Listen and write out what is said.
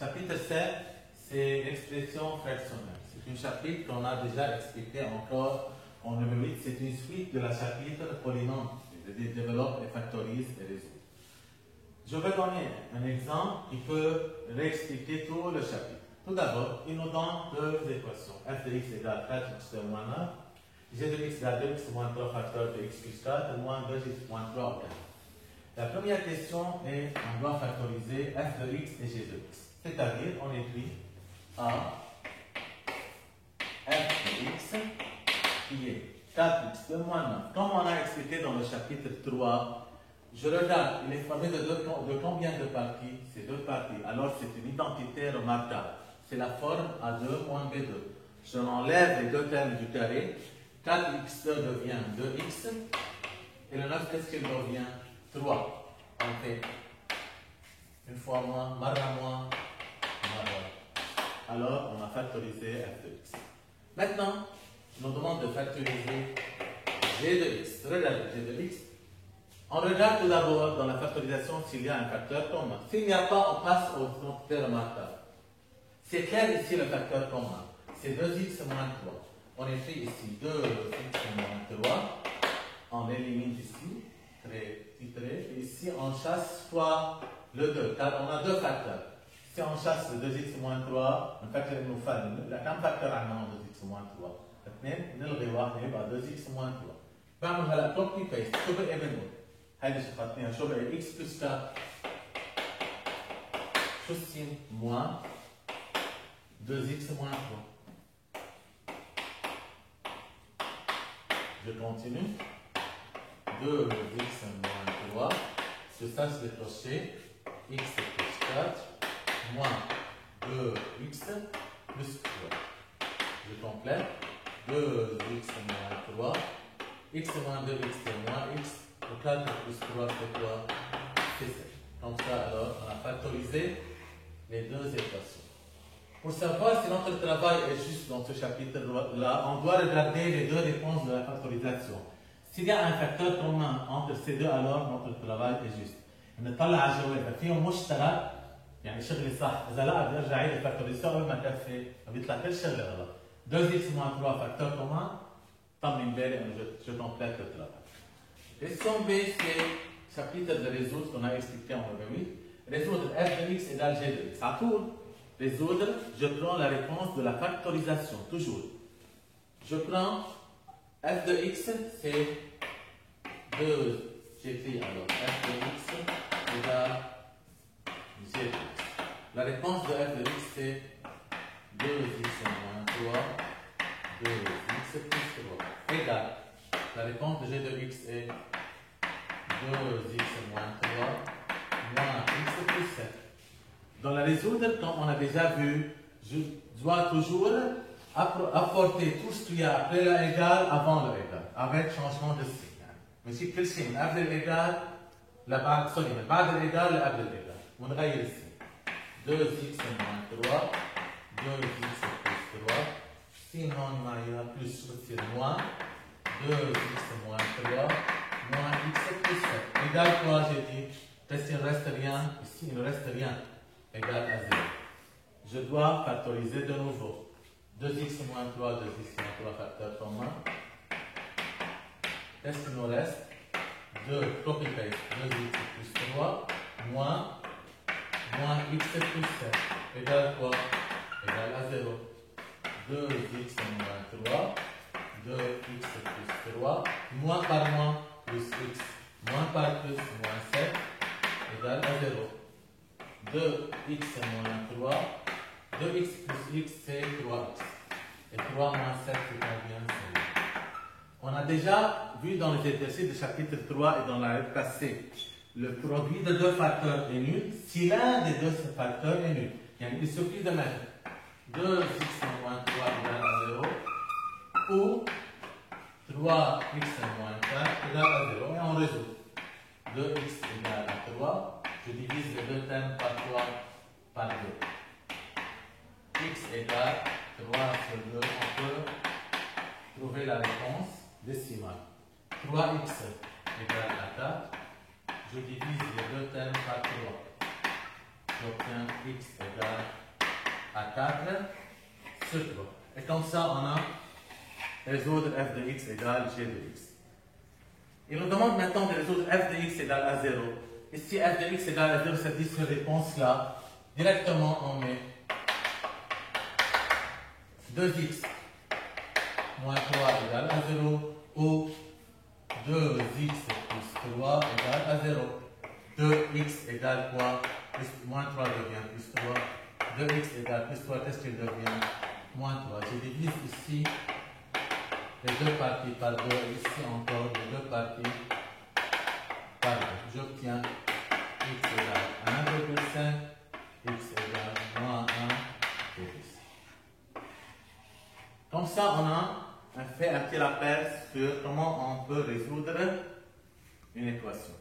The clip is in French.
Chapitre 7, c'est l'expression fractionnelle. C'est un chapitre qu'on a déjà expliqué encore en numéro 8. C'est une suite de la chapitre polynôme. C'est-à-dire développe et factorise et résout. Je vais donner un exemple qui peut réexpliquer tout le chapitre. Tout d'abord, il nous donne deux équations. F de x égale 4x de moins 9. G de x égale 2x moins 3 facteur de x plus 4 moins 2x moins 3 au 4. La première question est, on doit factoriser f de x et g de x. C'est-à-dire, on écrit a f de x qui est 4x de moins 9. Comme on a expliqué dans le chapitre 3, je regarde, il est formé de combien de parties? C'est deux parties. Alors, c'est une identité remarquable. C'est la forme A2 moins B2. Je enlève les deux termes du carré. 4x2 devient 2x. Et le 9, qu'est-ce qu'il devient? 3. On fait une fois moins, marra moins, marra. Alors, on a factorisé f de x. Maintenant, on nous demande de factoriser g de x. Regardez, g de x. On regarde tout d'abord dans la factorisation s'il y a un facteur commun. S'il n'y a pas, on passe aux quantités remarquables. C'est clair ici le facteur commun. C'est 2x moins 3. On écrit ici 2x moins 3. On élimine ici, titré. Et ici, on chasse fois le 2, car on a deux facteurs. Si on chasse le 2x moins 3, un facteur nous fait le facteur à 2x moins 3. اثنين نلغي واحد يبقى 2x moins 3. بعمل هلا كوبي بيست شو بقي بينهم؟ هيدي شفتناها شو بقي x plus 4 شو السين؟ moins 2x moins 3. Je continue. 2x moins 3. Je sache décrocher x plus 4 moins 2x plus 3. Je complète. 2x moins 3. X moins 2x c'est moins x. 4 plus 3 c'est quoi? C'est 7. Comme ça, alors, on a factorisé les deux équations. Pour savoir si notre travail est juste dans ce chapitre-là, on doit regarder les deux réponses de la factorisation. S'il y a un facteur commun entre ces deux, alors notre travail est juste. نطلع على الجواب فيهم مشترك يعني شغلي صح، إذا لا بدي أرجع أعيد الفاكتوريزاسيون قبل ما كفي بيطلع كل شغلة غلط. 2x moins 3 facteur commun, طمن بالي أنا je complète le travail. Question B, c'est chapitre de résoudre qu'on a expliqué en revue. Résoudre f de x égale g de x. À tour, résoudre, je prends la réponse de la factorisation, toujours. Je prends f de x, c'est 2, j'écris alors f de x égale g de x. La réponse de f de x, c'est 2x moins 3, 2x plus 3, égale. La réponse de g de x est 2x moins 3, moins x plus 7. Dans la résoudre, comme on a déjà vu, je dois toujours apporter tout ce qu'il y a après l'égal avant le égal, avec changement de signe. Mais si كل شيء من قبل الإيجال لبعد من بعد الإيجال لقبل الإيجال ونغير السين 2x moins 3 2x plus 3 سين هون معي plus بتصير moins 2x moins 3 moins x plus 7 égale quoi j'ai dit? Ici il ne reste rien, ici il ne reste rien, égal à 0. Je dois factoriser de nouveau 2x moins 3, 2x moins 3 facteur commun. Qu'est-ce qu'il nous reste? 2, copy-paste, 2x plus 3, moins x plus 7. Égale quoi? Égale à 0. 2x moins 3, 2x plus 3, moins par moins, plus x, moins par plus, moins 7, égale à 0. 2x moins 3, 2x plus x, c'est 3x. Et 3 moins 7, c'est combien? C'est 8. On a déjà vu dans les exercices du chapitre 3 et dans la règle passée, le produit de deux facteurs est nul si l'un des deux facteurs est nul. Il suffit de mettre 2x moins 3 égale à 0 ou 3x moins 4 égale à 0 et on résout. 2x égale à 3, je divise les deux termes par 3 par 2. X égale 3 sur 2, on peut trouver la réponse décimale. 3x égale à 4, je divise les deux termes par 3. j'obtiens x égale à 4 sur 3. Et comme ça, on a résoudre f de x égale g de x. Il nous demande maintenant de résoudre f de x égale à 0. Ici, f de x égale à 0, ça dit cette réponse-là. Directement, on met 2x moins 3 égale à 0 ou 2x plus 3 égale à 0. 2x égale quoi? Moins 3 devient plus 3. 2x égale plus 3, qu'est-ce qu'il devient? Moins 3. Je divise ici les deux parties par 2, ici encore les deux parties par 2. J'obtiens x égale 1,5, x égale moins 1,5. Comme ça, on a fait un petit rappel sur comment on peut résoudre une équation.